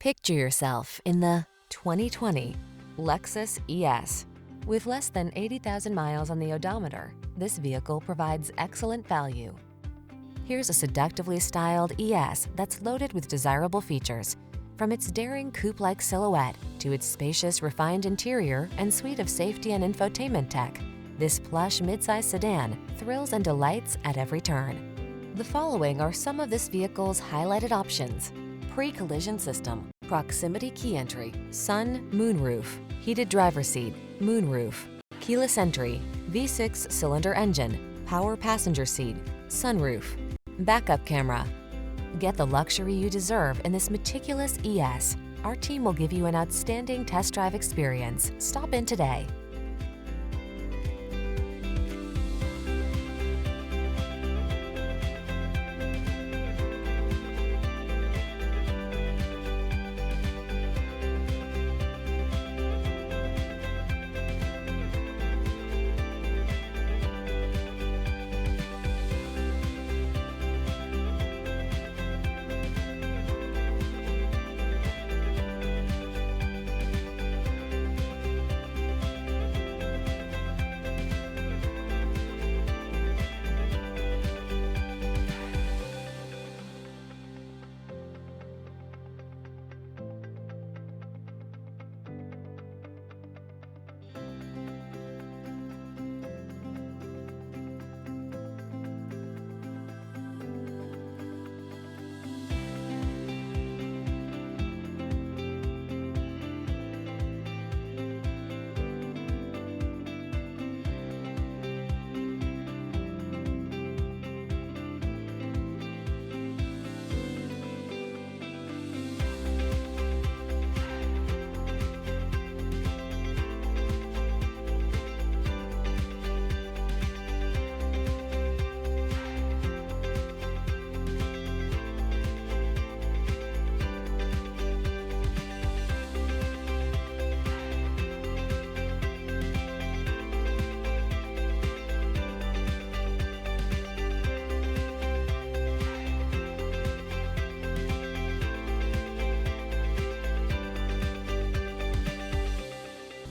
Picture yourself in the 2020 Lexus ES. With less than 80,000 miles on the odometer, this vehicle provides excellent value. Here's a seductively styled ES that's loaded with desirable features. From its daring coupe-like silhouette to its spacious, refined interior and suite of safety and infotainment tech, this plush midsize sedan thrills and delights at every turn. The following are some of this vehicle's highlighted options: pre-collision system, proximity key entry, sun, moonroof, heated driver's seat, moonroof, keyless entry, V6 cylinder engine, power passenger seat, sunroof, backup camera. Get the luxury you deserve in this meticulous ES. Our team will give you an outstanding test drive experience. Stop in today.